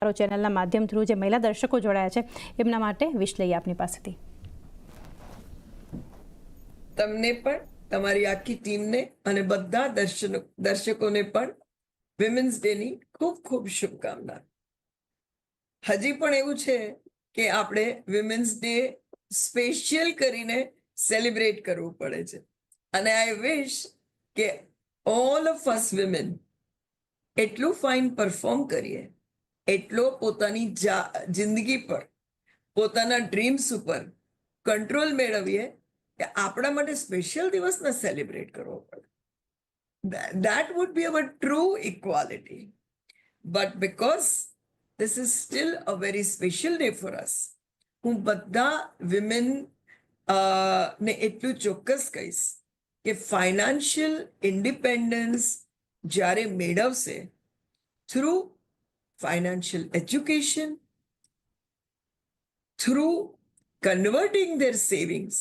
ચેનલના માધ્યમ થ્રુ જે મહિલા દર્શકો જોડાયા છે એમના માટે વિશ લઈએ આપની પાસેથી. તમને પણ, તમારી આખી ટીમને અને બધા દર્શકોને પણ વિમેન્સ ડે ની ખૂબ ખૂબ શુભકામના. હજી પણ એવું છે કે આપણે વિમેન્સ ડે સ્પેશિયલ કરીને સેલિબ્રેટ કરવું પડે છે, અને આઈ વિશ કે ઓલ ઓફ અસ વિમેન એટલું ફાઇન પરફોર્મ કરીએ, એટલો પોતાની જિંદગી પર, પોતાના ડ્રીમ્સ ઉપર કંટ્રોલ મેળવીએ કે આપણા માટે સ્પેશિયલ દિવસને સેલિબ્રેટ કરવો પડે. That would be our true equality. But because this is still a very special day for us, હું બધા વિમેન ને એટલું ચોક્કસ કહીશ કે ફાઇનાન્શિયલ ઇન્ડિપેન્ડન્સ જ્યારે મેળવશે through financial education, through converting their savings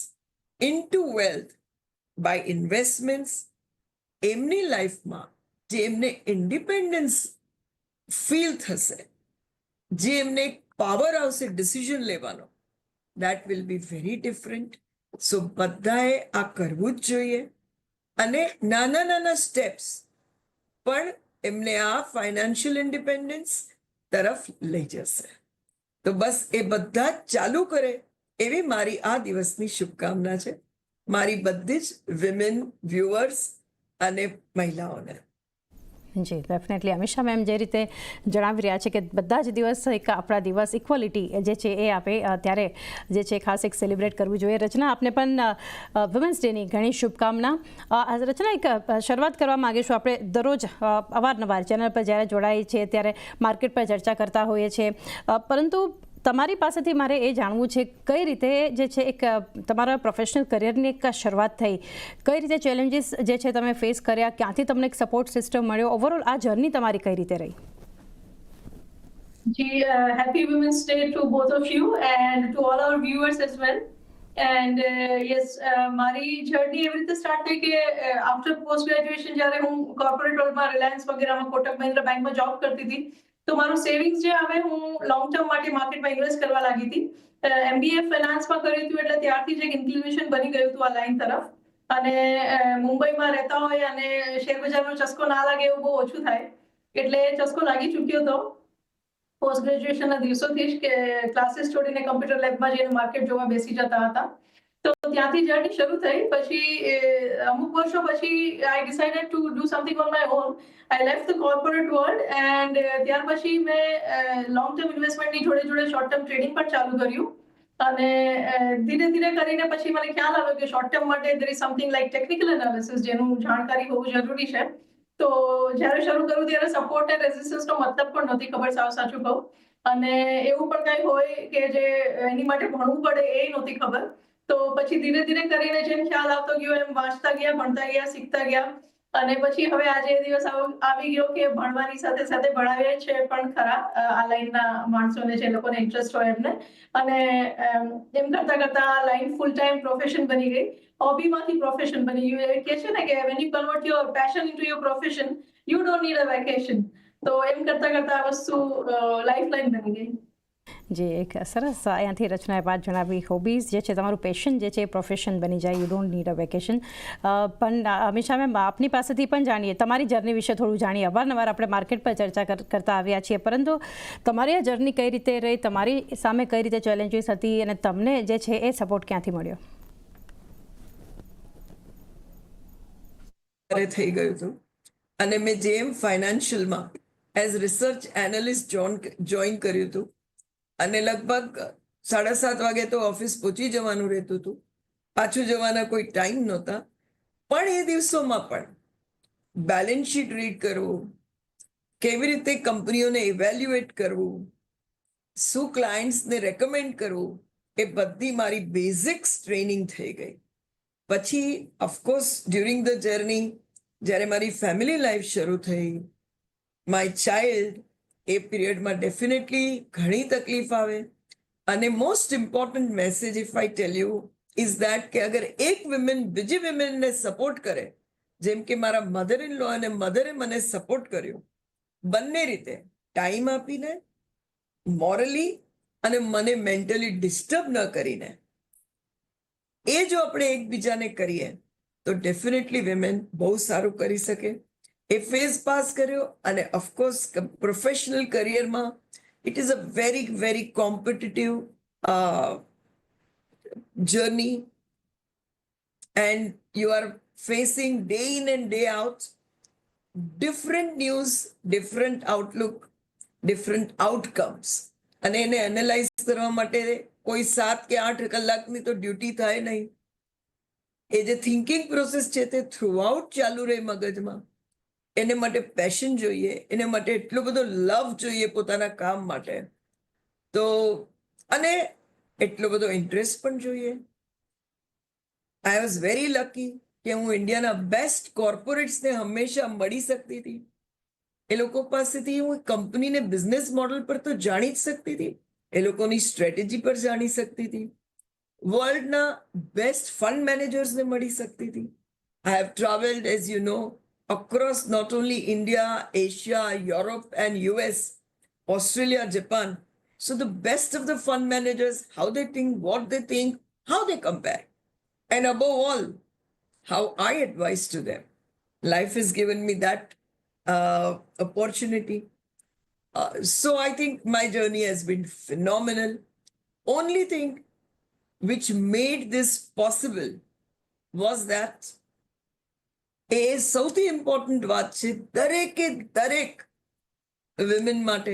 into wealth by investments, એમની લાઈફમાં જે એમને ઇન્ડિપેન્ડન્સ ફીલ થશે, જે એમને પાવર આવશે ડિસિઝન લેવાનો, that will be very different. સો બધાએ આ કરવું જ જોઈએ, અને નાના નાના સ્ટેપ્સ પણ એમને આ ફાઇનાન્શિયલ ઇન્ડિપેન્ડન્સ તરફ લઈ જશે. તો બસ એ બધા ચાલુ કરે એવી મારી આ દિવસની શુભકામના છે મારી બધી જ વિમેન વ્યુઅર્સ અને મહિલાઓને. જી ડેફિનેટલી અમીષા મેમ જે રીતે જણાવી રહ્યા છે કે બધા જ દિવસ એક આપણા દિવસ ઇક્વલિટી જે છે એ આપે ત્યારે જે છે ખાસ એક સેલિબ્રેટ કરવું જોઈએ. રચના, આપને પણ વિમેન્સ ડેની ઘણી શુભકામના. રચના, એક શરૂઆત કરવા માગીશું. આપણે દરરોજ અવારનવાર ચેનલ પર જ્યારે જોડાઈએ છીએ ત્યારે માર્કેટ પર ચર્ચા કરતા હોઈએ છીએ, પરંતુ તમારી પાસેથી મારે એ જાણવું છે કઈ રીતે જે છે એક તમારા પ્રોફેશનલ કરિયરની એક શરૂઆત થઈ, કઈ રીતે ચેલેન્જીસ જે છે તમે ફેસ કર્યા, ક્યાંથી તમને એક સપોર્ટ સિસ્ટમ મળ્યો, ઓવરઓલ આ જર્ની તમારી કઈ રીતે રહી? જી, happy Women's Day to both of you and to all our viewers as well. And yes, મારી જર્ની એવી રીતે સ્ટાર્ટ થઈ કે આફ્ટર પોસ્ટ ગ્રેજ્યુએશન જ્યારે હું કોર્પોરેટ વર્લ્ડમાં રિલાયન્સ વગેરેમાં કોટક મહિન્દ્રા બેંકમાં જોબ કરતી હતી, તો મારું સેવિંગ્સ જે આવે હું લોંગ ટર્મ માટે માર્કેટમાં ઇન્વેસ્ટ કરવા લાગી હતી. MBA ફાઇનાન્સમાં કર્યું હતું, એટલે ત્યારથી જ એક ઇન્ક્લિનેશન બની ગયું હતું આ લાઈન તરફ. અને મુંબઈમાં રહેતા હોય અને શેરબજારનો ચસ્કો ના લાગે એવું બહુ ઓછું થાય, એટલે ચસ્કો લાગી ચૂક્યો હતો પોસ્ટ ગ્રેજ્યુએશનના દિવસોથી જ, કે ક્લાસીસ છોડીને કમ્પ્યુટર લેબમાં જઈને માર્કેટ જોવા બેસી જતા હતા. તો ત્યાંથી જર્ની શરૂ થઈ. પછી અમુક વર્ષો પછી આઈ decided to do something on my own. I left the corporate world, and ત્યાર પછી મેં લોંગ ટર્મ ઇન્વેસ્ટમેન્ટની જોડે જોડે શોર્ટ ટર્મ ટ્રેડિંગ પણ ચાલુ કર્યું. અને ધીરે ધીરે કરીને પછી મને ખ્યાલ આવ્યો કે શોર્ટ ટર્મ માટે there is something like technical analysis, જેનું જાણકારી હોવું જરૂરી છે. તો જ્યારે શરૂ કર્યું ત્યારે સપોર્ટ એન્ડ રેઝિસ્ટન્સનો મતલબ પણ નહોતી ખબર, સાચું કહું. અને એવું પણ કંઈ હોય કે જે એની માટે ભણવું પડે એ નહોતી ખબર. તો પછી ધીરે ધીરે કરીને જેમ ખ્યાલ આવતો ગયો એમ વાંચતા ગયા, ભણતા ગયા, શીખતા ગયા. અને પછી હવે આજે એ દિવસ આવી ગયો કે ભણવાની સાથે સાથે ભણાવીએ છે પણ ખરા આ લાઈનના માણસોને, જે લોકોને ઇન્ટરેસ્ટ હોય એમને. અને એમ કરતા કરતા આ લાઈન ફૂલ ટાઈમ પ્રોફેશન બની ગઈ, હોબીમાંથી પ્રોફેશન બની ગયું. એ કહે છે ને કે when you convert your passion into your profession, you don't need a vacation. તો એમ કરતા કરતા આ વસ્તુ લાઈફ લાઈન બની ગઈ. જે એક સરસ અહીંયાથી રચનાએ વાત જણાવી, હોબીઝ જે છે તમારું પેશન જે છે એ પ્રોફેશન બની જાય, you don't need a vacation. પણ અમીષા મેમ, આપની પાસેથી પણ જાણીએ, તમારી જર્ની વિશે થોડું જાણીએ. અવારનવાર આપણે માર્કેટ પર ચર્ચા કરતા આવ્યા છીએ, પરંતુ તમારી આ જર્ની કઈ રીતે રહી, તમારી સામે કઈ રીતે ચેલેન્જીસ હતી, અને તમને જે છે એ સપોર્ટ ક્યાંથી મળ્યો? થઈ ગયું હતું, અને મેં જેમ ફાઇનાન્શિયલમાં એઝ રિસર્ચ એનાલિસ્ટ જોઈન કર્યું હતું, અને લગભગ 7:30 વાગે તો ઓફિસ પહોંચી જવાનું રહેતું હતું, પાછું જવાના કોઈ ટાઈમ નહોતા. પણ એ દિવસોમાં પણ બેલેન્સ શીટ રીડ કરવું, કેવી રીતે કંપનીઓને ઇવેલ્યુએટ કરવું, શું ક્લાયન્ટ્સને રેકમેન્ડ કરવું, એ બધી મારી બેઝિક્સ ટ્રેનિંગ થઈ ગઈ. પછી ઓફકોર્સ ડ્યુરિંગ ધ જર્ની જ્યારે મારી ફેમિલી લાઈફ શરૂ થઈ, માય ચાઇલ્ડ, એ પીરિયડમાં ડેફિનેટલી ઘણી તકલીફ આવે. અને most important message if I tell you is that કે અગર એક વિમેન બીજી વિમેનને સપોર્ટ કરે, જેમ કે મારા મધર ઇન લો અને મધરે મને સપોર્ટ કર્યો, બંને રીતે ટાઈમ આપીને, મોરલી અને મને મેન્ટલી ડિસ્ટર્બ ન કરીને એ જો આપણે એકબીજાને કરીએ તો ડેફિનેટલી વિમેન બહુ સારું કરી શકે. એ ફેઝ પાસ કર્યો અને ઓફકોર્સ પ્રોફેશનલ કરિયરમાં it is a very very competitive journey, and you are facing day in and day out different news, different outlook, different outcomes. અને એને એનાલાઇઝ કરવા માટે કોઈ 7 કે 8 કલાકની તો ડ્યુટી થાય નહીં. એ જે થિંકિંગ પ્રોસેસ છે તે થ્રુઆઉટ ચાલુ રહે મગજમાં. એને માટે પેશન જોઈએ, એને માટે એટલો બધો લવ જોઈએ પોતાના કામ માટે, તો અને એટલો બધો ઇન્ટરેસ્ટ પણ જોઈએ. આઈ વોઝ વેરી લકી કે હું ઇન્ડિયાના બેસ્ટ કોર્પોરેટ્સને હંમેશા મળી શકતી હતી. એ લોકો પાસેથી હું કંપનીને બિઝનેસ મોડલ પર તો જાણી જ શકતી હતી, એ લોકોની સ્ટ્રેટેજી પર જાણી શકતી હતી, વર્લ્ડના બેસ્ટ ફંડ મેનેજર્સને મળી શકતી હતી. I have travelled as you know across not only India, Asia, Europe and US, Australia, Japan. So the best of the fund managers, how they think, what they think, how they compare. And above all, how I advise to them. Life has given me that opportunity. So I think my journey has been phenomenal. Only thing which made this possible was that એ સૌથી important વાત છે દરેકે દરેક women માટે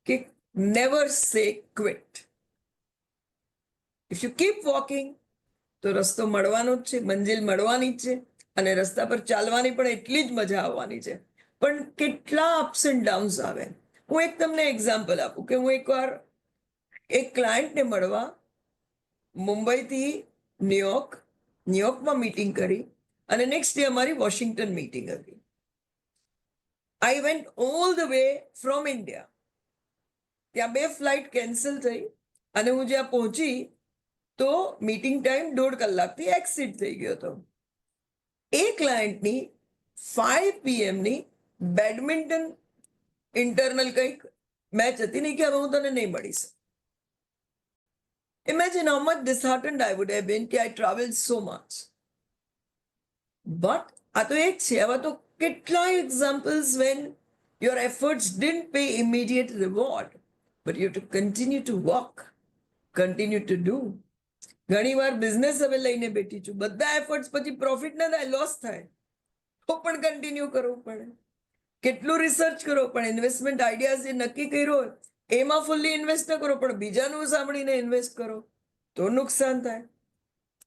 કે never સે quit. If you keep walking તો રસ્તો મળવાનો જ છે, મંજિલ મળવાની જ છે, અને રસ્તા પર ચાલવાની પણ એટલી જ મજા આવવાની છે. પણ કેટલા અપ્સ એન્ડ ડાઉન્સ આવે. હું એક તમને એક્ઝામ્પલ આપું કે હું એકવાર એક ક્લાયન્ટને મળવા મુંબઈથી ન્યુયોર્કમાં મીટિંગ કરી અને નેક્સ્ટ ડે અમારી વોશિંગ્ટન મીટિંગ હતી. I went all the way from India. ત્યાં 2 ફ્લાઇટ કેન્સલ થઈ અને હું જ્યાં પહોંચી તો મીટિંગ ટાઈમ 1.5 કલાકથી એક્સિડ થઈ ગયો હતો. એ ક્લાયન્ટની 5 PM ની બેડમિન્ટન ઇન્ટરનલ કંઈક મેચ હતી નહીં કે હવે હું તને નહીં મળીશ. Imagine how much disheartened I would have been કે I traveled so much. But આ તો એક છે, આવા તો કેટલા examples when your efforts didn't pay immediate reward, but you have to continue to walk, continue to do. ઘણી વાર બિઝનેસ હવે લઈને બેઠી છું, બધા એફર્ટ્સ પછી પ્રોફિટ ના થાય, લોસ થાય, તો પણ કન્ટિન્યુ કરવું પડે. કેટલું રિસર્ચ કરો પણ ઇન્વેસ્ટમેન્ટ આઈડિયાઝ જે નક્કી કર્યો હોય એમાં ફૂલ્લી ઇન્વેસ્ટ ન કરો, પણ બીજાનું સાંભળીને ઇન્વેસ્ટ કરો તો નુકસાન થાય.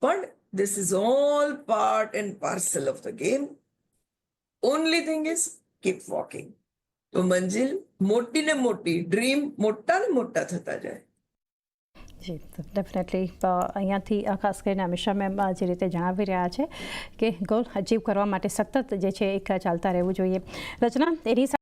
પણ this is all part and parcel of the game. Only thing is keep walking. તો મંજિલ મોટી ને મોટી, ડ્રીમ મોટા ને મોટા થતા જાય. જી ડેફિનેટલી અહીંયાથી ખાસ કરીને અમિષા મેમ જે રીતે જણાવી રહ્યા છે કે ગોલ અચીવ કરવા માટે સતત જે છે એક ચાલતા રહેવું જોઈએ. રચના, એની સાથે